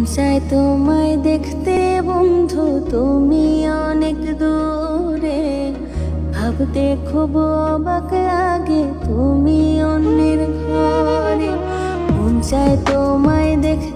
চায় তোমায় দেখতে বন্ধু, তুমি অনেক দূরে। ভাবতে খুব অবাক লাগে তুমি অন্যের ঘরে। মন চায় তোমায় দেখতে